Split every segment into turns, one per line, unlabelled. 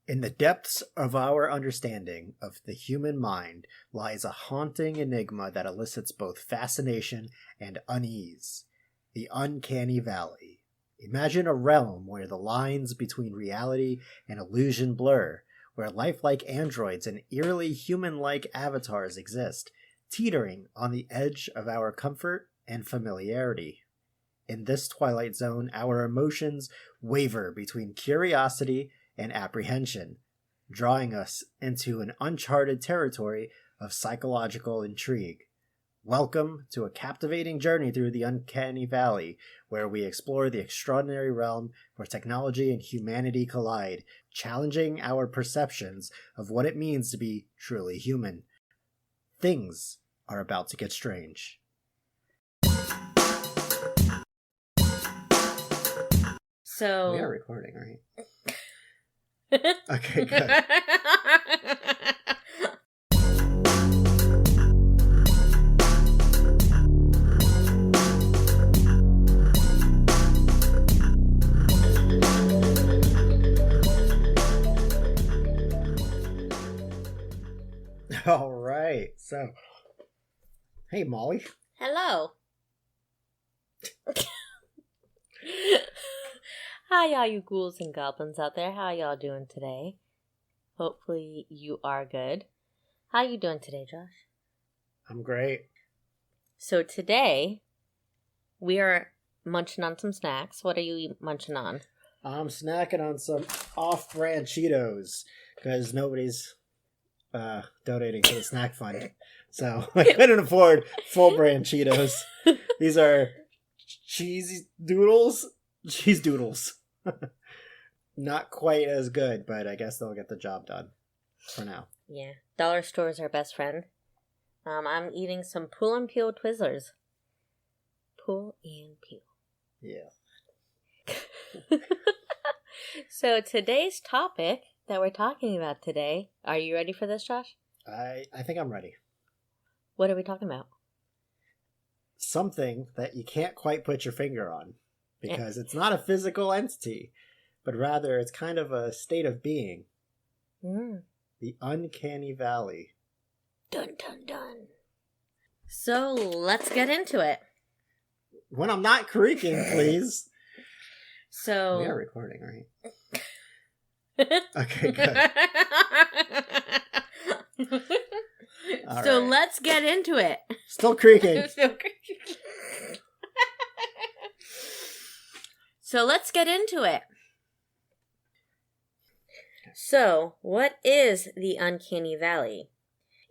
In the depths of our understanding of the human mind lies a haunting enigma that elicits both fascination and unease. The Uncanny Valley. Imagine a realm where the lines between reality and illusion blur, where lifelike androids and eerily human-like avatars exist, teetering on the edge of our comfort and familiarity. In this twilight zone, our emotions waver between curiosity and apprehension, drawing us into an uncharted territory of psychological intrigue. Welcome to a captivating journey through the Uncanny Valley, where we explore the extraordinary realm where technology and humanity collide, challenging our perceptions of what it means to be truly human. Things are about to get strange.
So
we are recording, right? Okay, good. All right, so hey, Molly.
Hello. Hi, all you ghouls and goblins out there. How y'all doing today? Hopefully you are good. How you doing today, Josh?
I'm great.
So today, we are munching on some snacks. What are you munching on?
I'm snacking on some off-brand Cheetos because nobody's donating to the snack fund. So I couldn't afford full-brand Cheetos. These are cheese doodles. Not quite as good, but I guess they'll get the job done for now.
Yeah. Dollar store is our best friend. I'm eating some Pull and Peel Twizzlers. Pull and Peel.
Yeah.
So today's topic that we're talking about today, are you ready for this, Josh?
I think I'm ready.
What are we talking about?
Something that you can't quite put your finger on because it's not a physical entity, but rather it's kind of a state of being. The Uncanny Valley.
Dun, dun, dun. So let's get into it.
When I'm not creaking, please.
So
we are recording, right? Okay, good.
So
right.
Let's get into it.
Still creaking.
So let's get into it. So, what is the Uncanny Valley?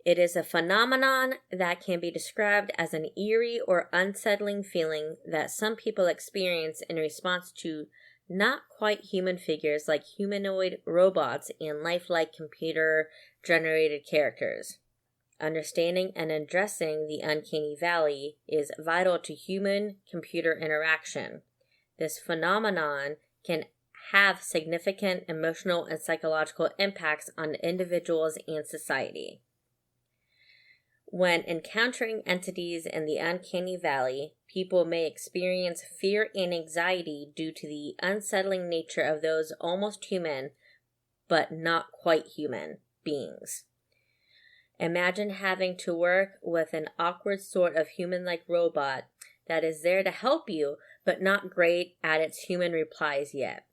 It is a phenomenon that can be described as an eerie or unsettling feeling that some people experience in response to not quite human figures like humanoid robots and lifelike computer-generated characters. Understanding and addressing the Uncanny Valley is vital to human-computer interaction. This phenomenon can have significant emotional and psychological impacts on individuals and society. When encountering entities in the Uncanny Valley, people may experience fear and anxiety due to the unsettling nature of those almost human, but not quite human, beings. Imagine having to work with an awkward sort of human-like robot that is there to help you, but not great at its human replies yet.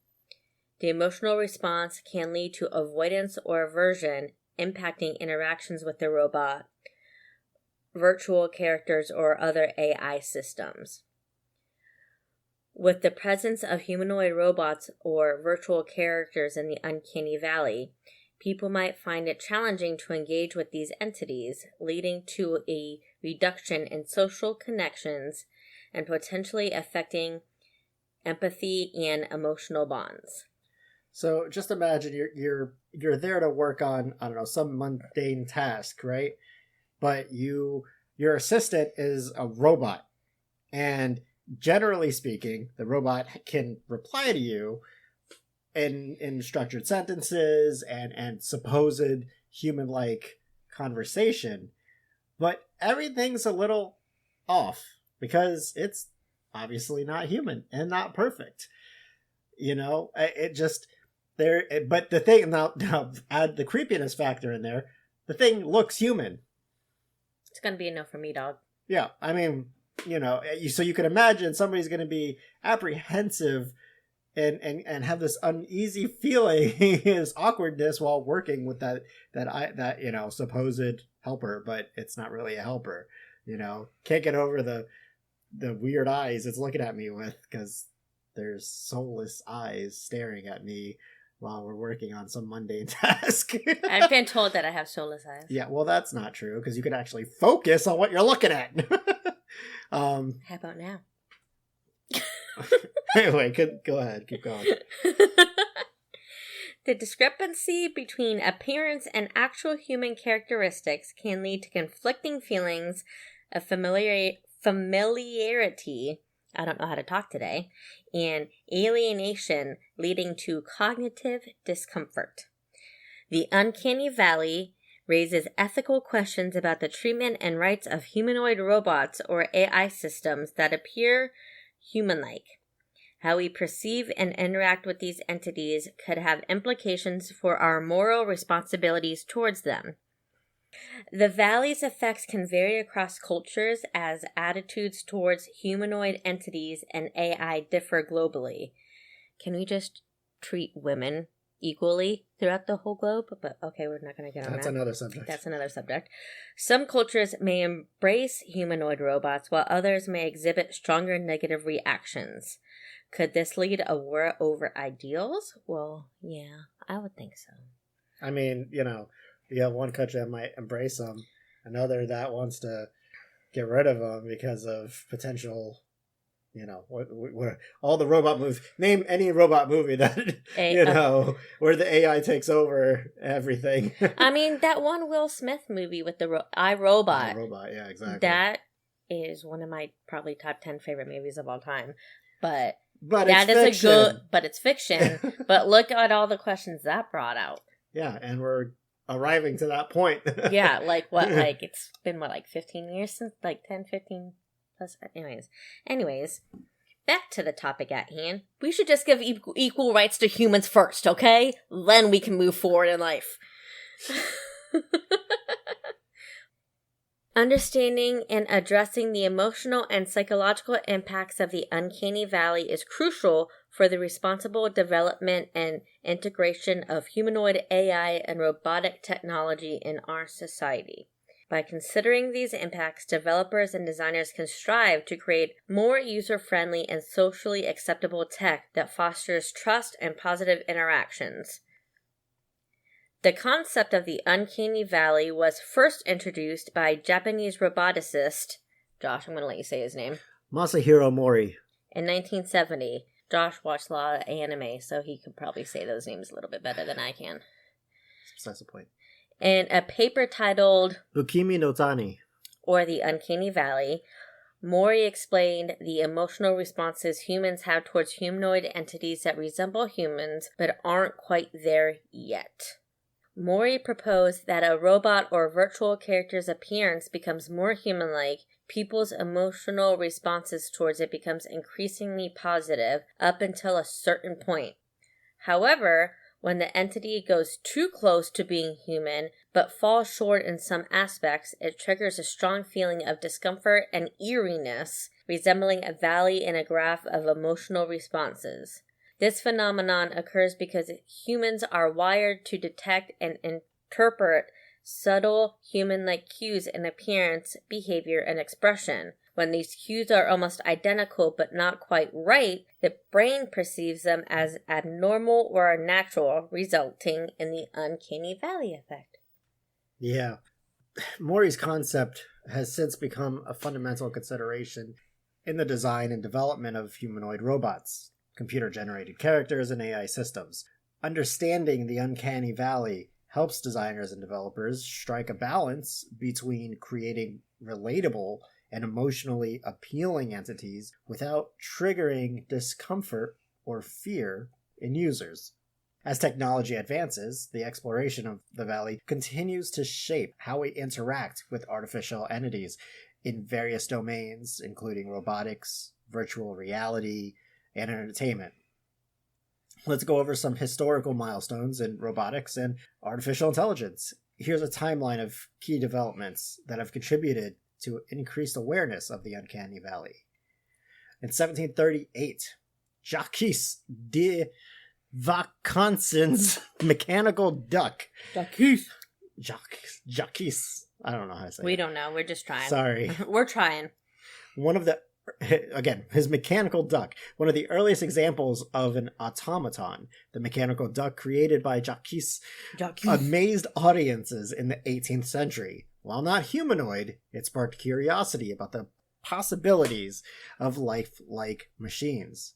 The emotional response can lead to avoidance or aversion, impacting interactions with the robot, virtual characters, or other AI systems. With the presence of humanoid robots or virtual characters in the Uncanny Valley, people might find it challenging to engage with these entities, leading to a reduction in social connections and potentially affecting empathy and emotional bonds.
So just imagine you're there to work on, I don't know, some mundane task, right? But your assistant is a robot, and generally speaking, the robot can reply to you in structured sentences and supposed human-like conversation, but everything's a little off because it's obviously not human and not perfect. You know, it just There, but the thing now add the creepiness factor in there. The thing looks human.
It's gonna be a no for me, dog.
Yeah, I mean, so you can imagine somebody's going to be apprehensive and have this uneasy feeling, his awkwardness while working with that supposed helper, but it's not really a helper. Can't get over the weird eyes it's looking at me with, because there's soulless eyes staring at me while we're working on some mundane task.
I've been told that I have soulless eyes.
Yeah, well, that's not true, because you can actually focus on what you're looking at.
How about now?
Anyway, go ahead. Keep going.
The discrepancy between appearance and actual human characteristics can lead to conflicting feelings of familiarity, I don't know how to talk today, and alienation, leading to cognitive discomfort. The Uncanny Valley raises ethical questions about the treatment and rights of humanoid robots or AI systems that appear human-like. How we perceive and interact with these entities could have implications for our moral responsibilities towards them. The Valley's effects can vary across cultures as attitudes towards humanoid entities and AI differ globally. Can we just treat women equally throughout the whole globe? But okay, we're not going to get on that. That's another subject. Some cultures may embrace humanoid robots while others may exhibit stronger negative reactions. Could this lead a war over ideals? Well, yeah, I would think so.
I mean, you have one country that might embrace them, another that wants to get rid of them because of potential, what all the robot movies. Name any robot movie that, where the AI takes over everything.
I mean, that one Will Smith movie with the iRobot.
iRobot, yeah, exactly.
That is one of my probably top 10 favorite movies of all time. But
that is fiction.
But it's fiction. But look at all the questions that brought out.
Yeah, and we're arriving to that point.
Yeah, it's been 15 years since, 10, 15 plus. Anyways, back to the topic at hand. We should just give equal rights to humans first, okay? Then we can move forward in life. Understanding and addressing the emotional and psychological impacts of the Uncanny Valley is crucial for the responsible development and integration of humanoid AI and robotic technology in our society. By considering these impacts, developers and designers can strive to create more user-friendly and socially acceptable tech that fosters trust and positive interactions. The concept of the Uncanny Valley was first introduced by Japanese roboticist, Josh, I'm going to let you say his name,
Masahiro Mori,
in 1970. Josh watched a lot of anime, so he could probably say those names a little bit better than I can.
That's the point.
In a paper titled
Ukimi no Tani,
or The Uncanny Valley, Mori explained the emotional responses humans have towards humanoid entities that resemble humans but aren't quite there yet. Mori proposed that a robot or virtual character's appearance becomes more human-like, people's emotional responses towards it becomes increasingly positive up until a certain point. However, when the entity goes too close to being human but falls short in some aspects, it triggers a strong feeling of discomfort and eeriness, resembling a valley in a graph of emotional responses. This phenomenon occurs because humans are wired to detect and interpret subtle human-like cues in appearance, behavior, and expression. When these cues are almost identical but not quite right, the brain perceives them as abnormal or unnatural, resulting in the Uncanny Valley effect.
Yeah. Mori's concept has since become a fundamental consideration in the design and development of humanoid robots, computer-generated characters, and AI systems. Understanding the Uncanny Valley helps designers and developers strike a balance between creating relatable and emotionally appealing entities without triggering discomfort or fear in users. As technology advances, the exploration of the Valley continues to shape how we interact with artificial entities in various domains, including robotics, virtual reality, and entertainment. Let's go over some historical milestones in robotics and artificial intelligence. Here's a timeline of key developments that have contributed to increased awareness of the Uncanny Valley. In 1738, Jacques de Vaucansin's mechanical duck. Jacques. I don't know how to say it.
We don't know. We're just trying.
Sorry.
We're trying.
His mechanical duck, one of the earliest examples of an automaton. The mechanical duck created by Jacques amazed audiences in the 18th century. While not humanoid, it sparked curiosity about the possibilities of life-like machines.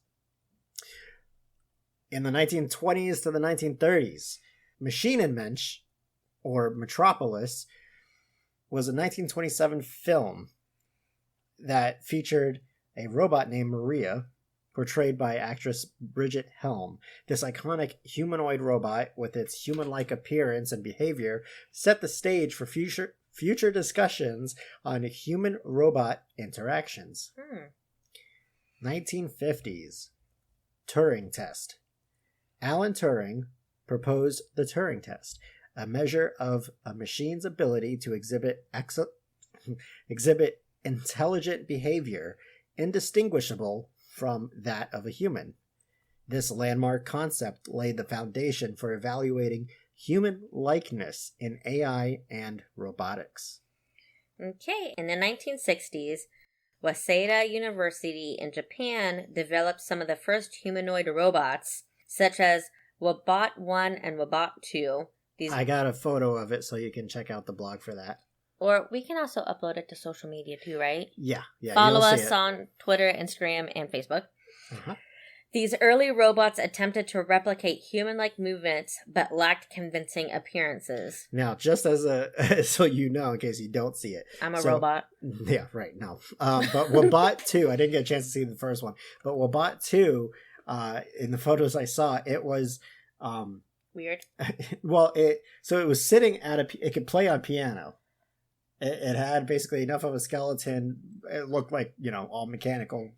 In the 1920s to the 1930s, Maschinenmensch, or Metropolis, was a 1927 film that featured a robot named Maria, portrayed by actress Bridget Helm. This iconic humanoid robot, with its human-like appearance and behavior, set the stage for future discussions on human-robot interactions. 1950s. Turing test. Alan Turing proposed the Turing test, a measure of a machine's ability to exhibit intelligent behavior indistinguishable from that of a human. This landmark concept laid the foundation for evaluating human likeness in AI and robotics.
Okay, in the 1960s, Waseda University in Japan developed some of the first humanoid robots, such as Wabot 1 and Wabot 2.
I got a photo of it so you can check out the blog for that.
Or we can also upload it to social media too, right?
Yeah.
Follow us on Twitter, Instagram, and Facebook.
Uh-huh.
These early robots attempted to replicate human-like movements, but lacked convincing appearances.
Now, just as so you know, in case you don't see it.
I'm a robot.
Yeah, right, no. But Wabot 2, I didn't get a chance to see the first one, but Wabot 2, in the photos I saw, it was...
weird.
Well, it was sitting at it could play on piano. It had basically enough of a skeleton. It looked like, all mechanical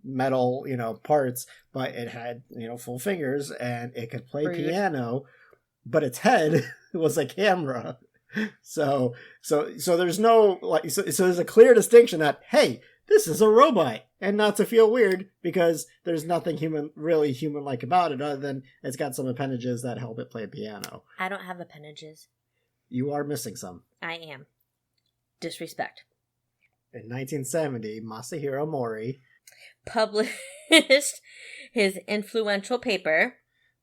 metal, parts, but it had, full fingers, and it could play piano, but its head was a camera. So there's no, so there's a clear distinction that, hey, this is a robot, and not to feel weird, because there's nothing really human-like about it, other than it's got some appendages that help it play piano.
I don't have appendages.
You are missing some.
I am. Disrespect.
In 1970, Masahiro Mori
published his influential paper,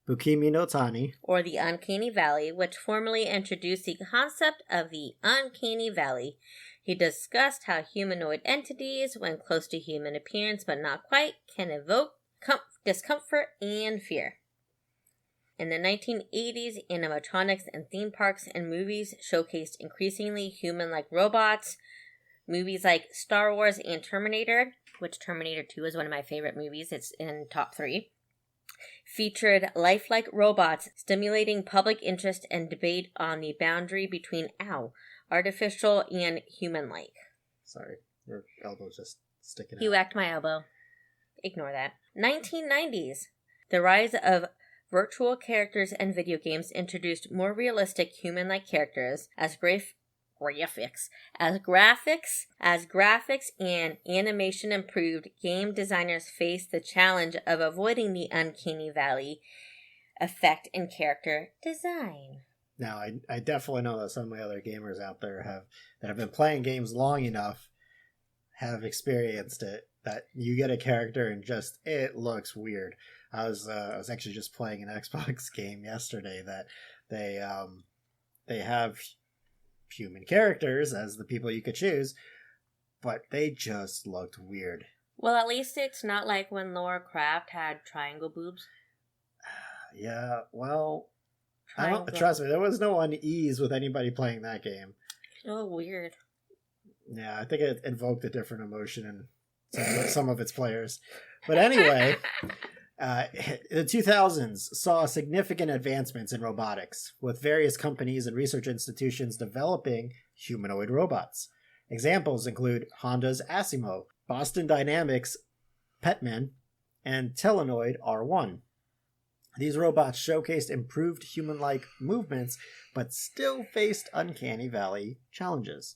Bukimi no Tani,
or the Uncanny Valley, which formally introduced the concept of the Uncanny Valley. He discussed how humanoid entities, when close to human appearance but not quite, can evoke discomfort and fear. In the 1980s, animatronics and theme parks and movies showcased increasingly human-like robots. Movies like Star Wars and Terminator, which Terminator 2 is one of my favorite movies, it's in top 3, featured lifelike robots, stimulating public interest and debate on the boundary between artificial and human-like.
Sorry, your elbow's just sticking out.
You whacked my elbow. Ignore that. 1990s. The rise of virtual characters and video games introduced more realistic human-like characters as graphics and animation improved. Game designers faced the challenge of avoiding the Uncanny Valley effect in character design.
Now, I definitely know that some of my other gamers out there that have been playing games long enough have experienced it. That you get a character and just it looks weird. I was actually just playing an Xbox game yesterday that they have human characters as the people you could choose, but they just looked weird.
Well, at least it's not like when Laura Croft had triangle boobs.
Yeah, well, trust me, there was no unease with anybody playing that game.
Oh, weird.
Yeah, I think it invoked a different emotion in some of its players. But anyway, the 2000s saw significant advancements in robotics, with various companies and research institutions developing humanoid robots. Examples include Honda's Asimo, Boston Dynamics Petman, and Telenoid R1. These robots showcased improved human-like movements, but still faced Uncanny Valley challenges.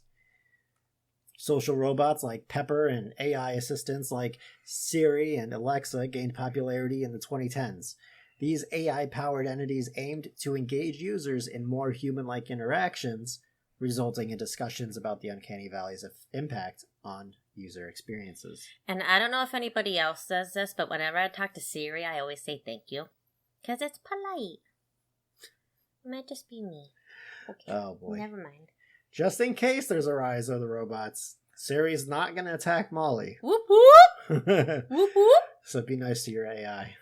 Social robots like Pepper and AI assistants like Siri and Alexa gained popularity in the 2010s. These AI-powered entities aimed to engage users in more human-like interactions, resulting in discussions about the Uncanny Valley's impact on user experiences.
And I don't know if anybody else does this, but whenever I talk to Siri, I always say thank you. Because it's polite. It might just be me. Okay.
Oh, boy.
Never mind.
Just in case there's a rise of the robots, Siri's not going to attack Molly.
Whoop whoop! Whoop whoop!
So be nice to your AI.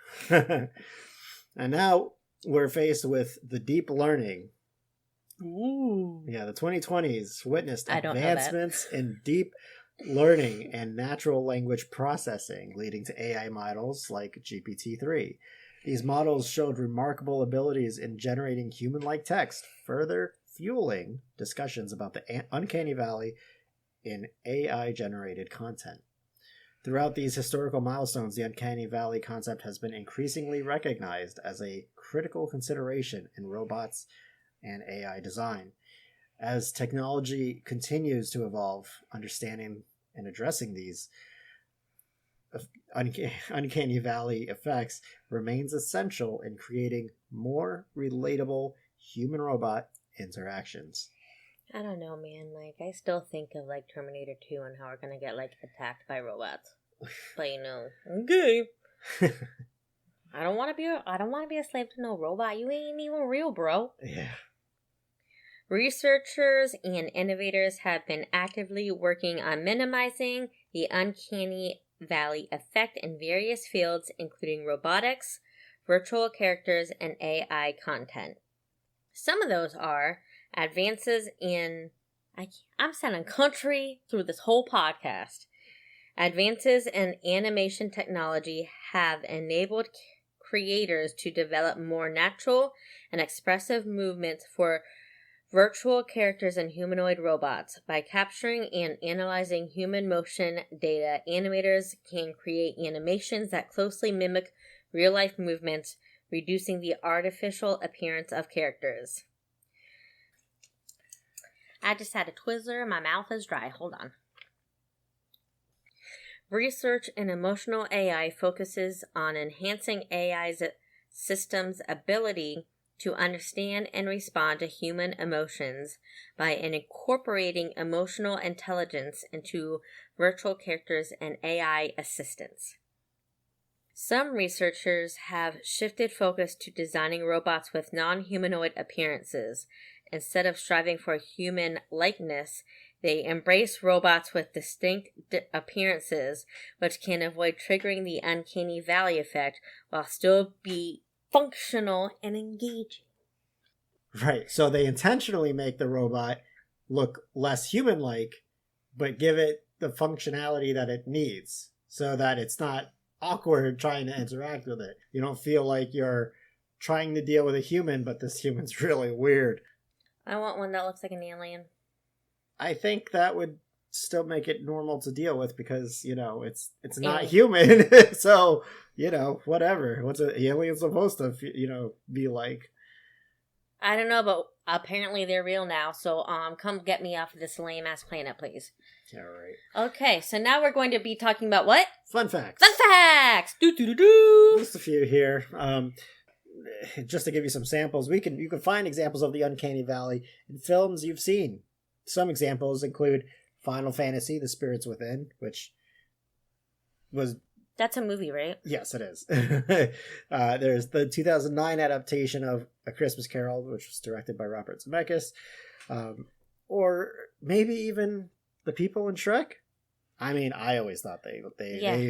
And now we're faced with the deep learning.
Ooh.
Yeah, the 2020s witnessed advancements in deep learning and natural language processing, leading to AI models like GPT-3. These models showed remarkable abilities in generating human-like text, further fueling discussions about the Uncanny Valley in AI-generated content. Throughout these historical milestones, the Uncanny Valley concept has been increasingly recognized as a critical consideration in robots and AI design. As technology continues to evolve, understanding and addressing these Uncanny Valley effects remains essential in creating more relatable human-robot interactions.
I don't know, man. Like, I still think of, like, Terminator 2 and how we're gonna get, like, attacked by robots. But, you know, okay. I don't want to be a slave to no robot. You ain't even real, bro.
Yeah.
Researchers and innovators have been actively working on minimizing the Uncanny Valley effect in various fields, including robotics, virtual characters, and AI content. Some of those are advances in... I'm sounding country through this whole podcast. Advances in animation technology have enabled creators to develop more natural and expressive movements for virtual characters and humanoid robots. By capturing and analyzing human motion data, animators can create animations that closely mimic real-life movements, reducing the artificial appearance of characters. I just had a Twizzler. My mouth is dry. Hold on. Research in emotional AI focuses on enhancing AI's system's ability to understand and respond to human emotions by incorporating emotional intelligence into virtual characters and AI assistants. Some researchers have shifted focus to designing robots with non-humanoid appearances. Instead of striving for human likeness, they embrace robots with distinct appearances, which can avoid triggering the Uncanny Valley effect while still be functional and engaging.
Right. So they intentionally make the robot look less human-like, but give it the functionality that it needs so that it's not awkward trying to interact with it. You don't feel like you're trying to deal with a human, but this human's really weird.
I want one that looks like an alien.
I think that would still make it normal to deal with because, you know, it's not human. So, you know, whatever. What's an alien supposed to, you know, be like?
I don't know, but apparently they're real now. So, come get me off of this lame-ass planet, please.
Yeah, right.
Okay, so now we're going to be talking about what?
Fun facts.
Fun facts! Do-do-do-do!
Just a few here. Just to give you some samples, you can find examples of the Uncanny Valley in films you've seen. Some examples include Final Fantasy: The Spirits Within, which was...
That's a movie, right?
Yes, it is. There's the 2009 adaptation of A Christmas Carol, which was directed by Robert Zemeckis. Or maybe even the people in Shrek. I mean, I always thought they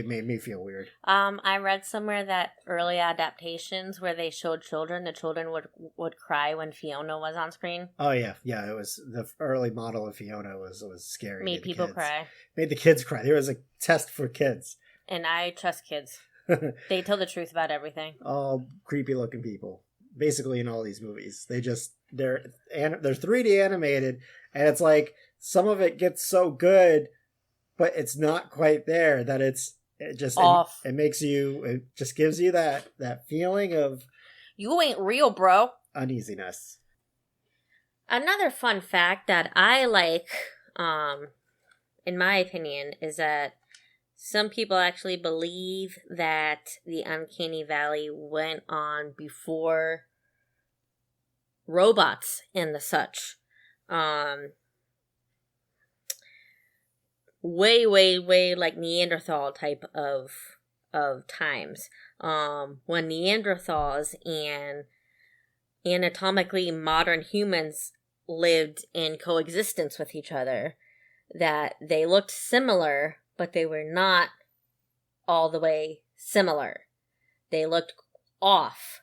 made me feel weird.
I read somewhere that early adaptations where they showed children, the children would cry when Fiona was on screen.
Oh yeah, it was the early model of Fiona was scary.
Made people cry.
Made the kids cry. There was a test for kids.
And I trust kids. They tell the truth about everything.
All creepy looking people, basically in all these movies. They're 3D animated, and it's like some of it gets so good. But it's not quite there that it just off. It makes you. It just gives you that feeling of.
You ain't real, bro.
Uneasiness.
Another fun fact that I like, in my opinion, is that some people actually believe that the Uncanny Valley went on before robots and the such. Way, way, way like Neanderthal type of times. When Neanderthals and anatomically modern humans lived in coexistence with each other, that they looked similar, but they were not all the way similar. They looked off.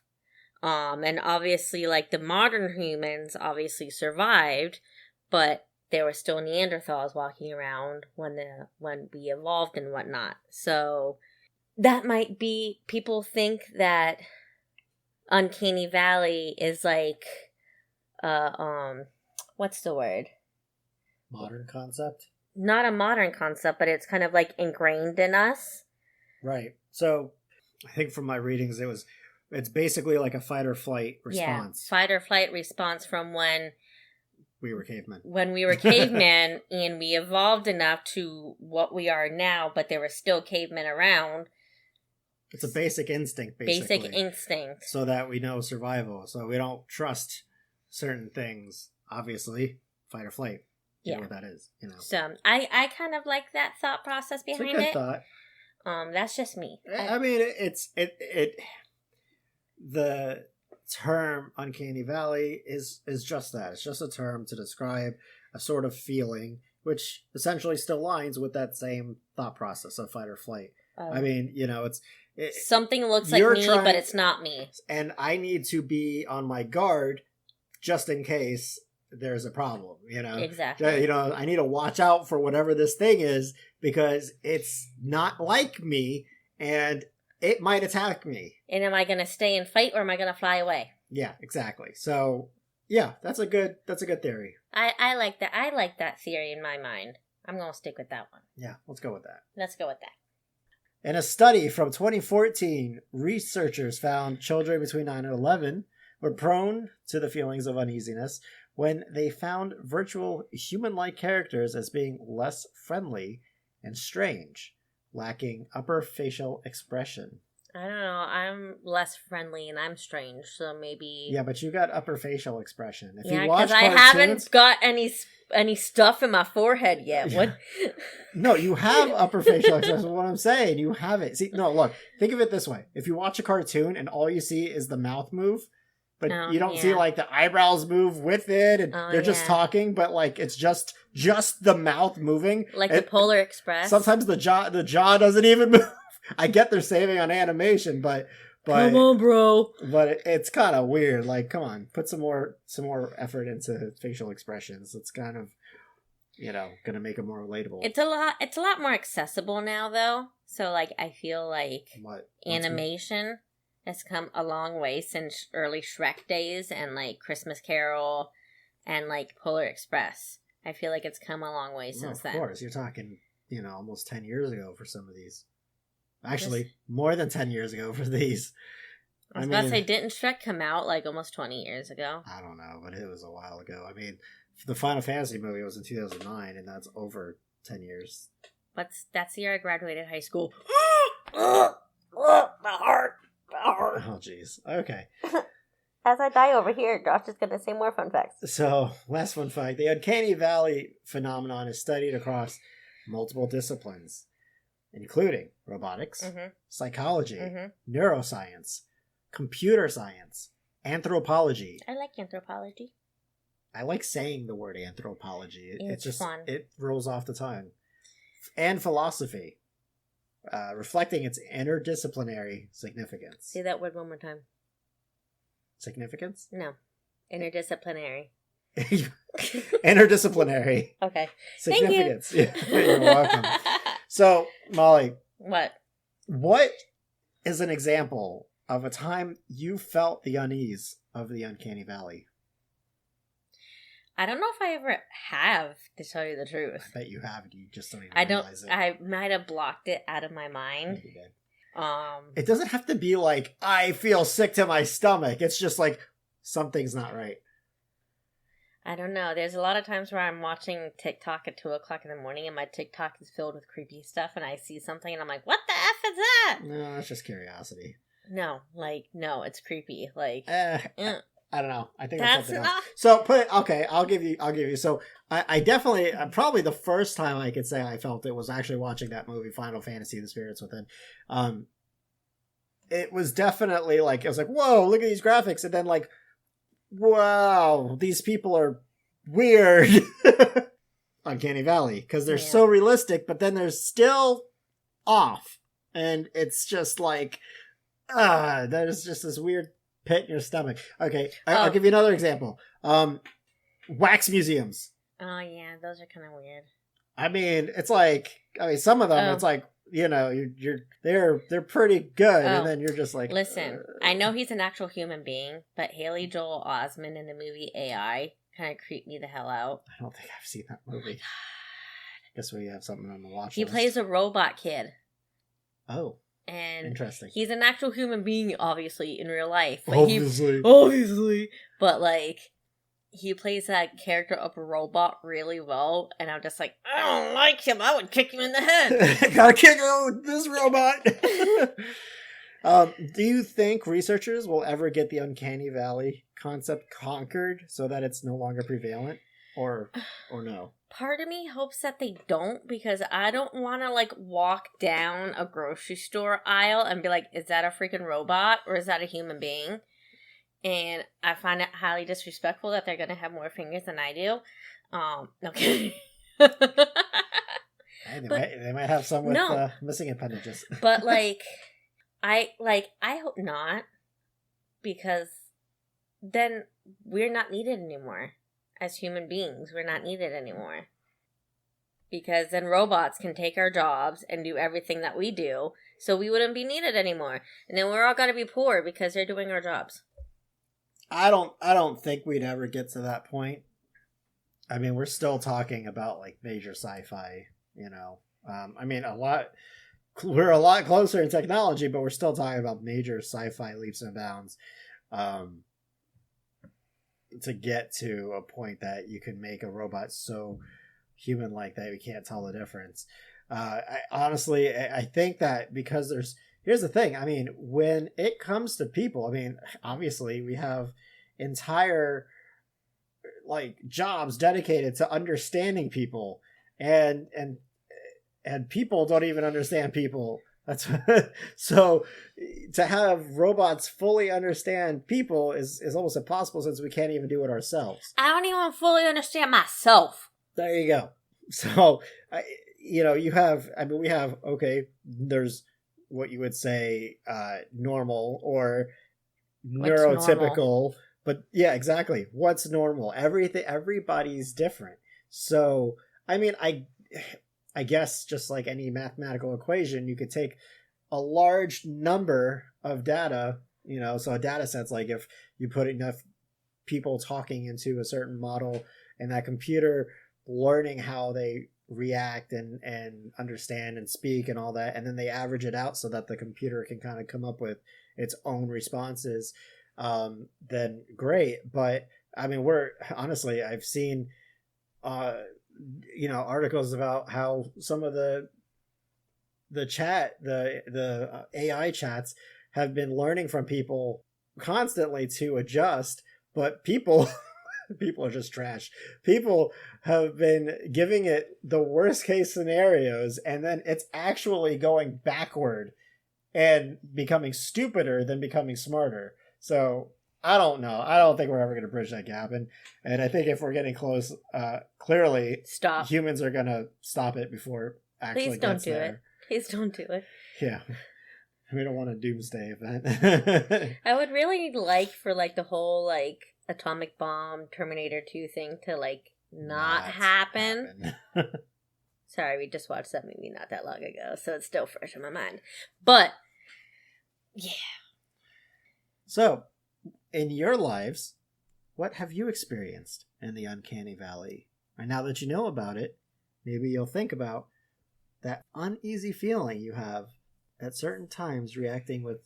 And obviously, like, the modern humans obviously survived, but there were still Neanderthals walking around when we evolved and whatnot. So that might be, people think that Uncanny Valley is like, what's the word?
Modern concept?
Not a modern concept, but it's kind of like ingrained in us.
Right. So I think from my readings, it's basically like a fight or flight response.
Yeah, fight or flight response from when
we were cavemen.
When we were cavemen and we evolved enough to what we are now, but there were still cavemen around.
It's a basic instinct, basically.
Basic instinct.
So that we know survival. So we don't trust certain things. Obviously, fight or flight. You know what that is, you know.
So I kind of like that thought process behind it.
It's a good thought.
That's just me.
I mean, the term Uncanny Valley is just that. It's just a term to describe a sort of feeling, which essentially still aligns with that same thought process of fight or flight. I mean, you know,
something looks like me, but it's not me.
And I need to be on my guard just in case there's a problem, you know?
Exactly.
You know, I need to watch out for whatever this thing is because it's not like me and it might attack me.
And am I going to stay and fight or am I going to fly away?
Yeah, exactly. So, yeah, that's a good theory.
I like that. I like that theory in my mind. I'm going to stick with that one.
Yeah, let's go with that.
Let's go with that.
In a study from 2014, researchers found children between 9 and 11 were prone to the feelings of uneasiness when they found virtual human-like characters as being less friendly and strange, lacking upper facial expression.
I don't know. I'm less friendly and I'm strange, so maybe...
Yeah, but you got upper facial expression. If
yeah,
you watch
because I haven't got any stuff in my forehead yet.
Yeah.
What?
No, you have upper facial expression. What I'm saying, you have it. See, no, look, think of it this way. If you watch a cartoon and all you see is the mouth move, but you don't see like the eyebrows move with it, and they're just talking, but like it's just the mouth moving,
like the Polar Express.
Sometimes the jaw doesn't even move. I get they're saving on animation, but
come on, bro.
But it's kind of weird. Like, come on, put some more effort into facial expressions. It's kind of, you know, gonna make it more relatable.
It's a lot more accessible now, though. So like, I feel like animation has come a long way since early Shrek days and like Christmas Carol and like Polar Express. I feel like it's come a long way since then.
Of course, you're talking, you know, almost 10 years ago for some of these. Actually, more than 10 years ago for these.
I was about to say, didn't Shrek come out like almost 20 years ago?
I don't know, but it was a while ago. I mean, the Final Fantasy movie was in 2009, and that's over 10 years.
That's the year I graduated high school.
My heart. Oh, jeez. Okay.
As I die over here, Josh is going to say more fun facts.
So, last fun fact. The Uncanny Valley phenomenon is studied across multiple disciplines, including robotics, psychology, neuroscience, computer science, anthropology.
I like anthropology.
I like saying the word anthropology.
It's just fun.
It rolls off the tongue. And philosophy, reflecting its interdisciplinary significance.
Say that word one more time.
Significance?
No. Interdisciplinary.
Interdisciplinary.
Okay.
Significance. Thank you. You're welcome. So, Molly. What is an example of a time you felt the unease of the Uncanny Valley?
I don't know if I ever have, to tell you the truth.
I bet you have. You just don't even realize it.
I might have blocked it out of my mind.
You did. It doesn't have to be like, I feel sick to my stomach. It's just like, something's not right.
I don't know. There's a lot of times where I'm watching TikTok at 2 o'clock in the morning and my TikTok is filled with creepy stuff and I see something and I'm like, what the F is that?
No, that's just curiosity.
No, it's creepy.
I don't know. I think that's something else. So I'll give you. So I definitely, probably the first time I could say I felt it was actually watching that movie, Final Fantasy, The Spirits Within. It was definitely like, I was like, whoa, look at these graphics. And then like, wow, these people are weird. Uncanny Valley, because they're so realistic, but then they're still off. And it's just like, there's just this weird pit in your stomach. Okay, I'll give you another example. Wax museums.
Oh yeah, those are kind of weird.
I mean, it's like, some of them, it's like, they're pretty good, and then you're just like,
listen, I know he's an actual human being, but Haley Joel Osment in the movie AI kind of creeped me the hell out.
I don't think I've seen that movie. Oh my God. Guess we have something on the watch
He
list.
plays a robot kid.
Oh.
And
interesting.
He's an actual human being, obviously, in real life. But
Obviously.
But, like, he plays that character of a robot really well, and I'm just like, I don't like him. I would kick him in the head.
Gotta kick this robot. Do you think researchers will ever get the Uncanny Valley concept conquered so that it's no longer prevalent? Or no?
Part of me hopes that they don't, because I don't want to, like, walk down a grocery store aisle and be like, is that a freaking robot or is that a human being? And I find it highly disrespectful that they're going to have more fingers than I do. No kidding.
They might have some with missing appendages.
But, I hope not, because then we're not needed anymore. As human beings, we're not needed anymore. Because then robots can take our jobs and do everything that we do, so we wouldn't be needed anymore. And then we're all going to be poor because they're doing our jobs.
I don't think we'd ever get to that point. I mean, we're still talking about like major sci-fi, we're a lot closer in technology, but we're still talking about major sci-fi leaps and bounds. To get to a point that you can make a robot so human-like that we can't tell the difference. I think that because here's the thing. I mean, when it comes to people, obviously we have entire like jobs dedicated to understanding people, and people don't even understand people. That's so to have robots fully understand people is almost impossible, since we can't even do it ourselves.
I don't even fully understand myself.
There you go. So, we have, there's what you would say normal or neurotypical. Normal? But yeah, exactly. What's normal? Everybody's different. So, I guess just like any mathematical equation, you could take a large number of data, so a data set's like if you put enough people talking into a certain model and that computer learning how they react and understand and speak and all that, and then they average it out so that the computer can kind of come up with its own responses, then great. But I've seen articles about how some of the AI chats have been learning from people constantly to adjust, but people are just trash. People have been giving it the worst case scenarios, and then it's actually going backward and becoming stupider than becoming smarter. So I don't know. I don't think we're ever going to bridge that gap. And I think if we're getting close, clearly humans are going to stop it before it actually gets there.
Please don't do it.
Yeah. We don't want a doomsday event.
I would really like for the whole atomic bomb Terminator 2 thing to not happen. Sorry, we just watched that movie not that long ago, so it's still fresh in my mind. But yeah. So, in your lives, what have you experienced in the Uncanny Valley? And now that you know about it, maybe you'll think about that uneasy feeling you have
at certain times reacting with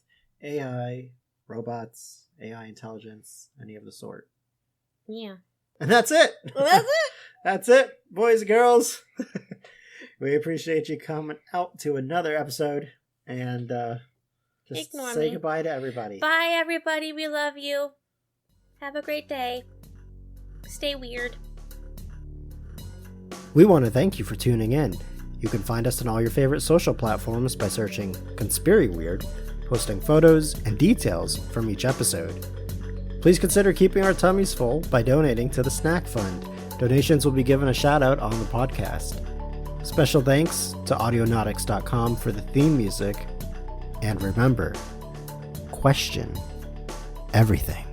AI, robots, AI intelligence, any of the sort.
Yeah.
And that's it.
That's it.
That's it, boys and girls. We appreciate you coming out to another episode. And just
Ignore
say
me.
goodbye to everybody.
Bye, everybody. We love you. Have a great day. Stay weird.
We want to thank you for tuning in. You can find us on all your favorite social platforms by searching Conspiri Weird, posting photos and details from each episode. Please consider keeping our tummies full by donating to the Snack Fund. Donations will be given a shout out on the podcast. Special thanks to Audionautics.com for the theme music. And remember, question everything.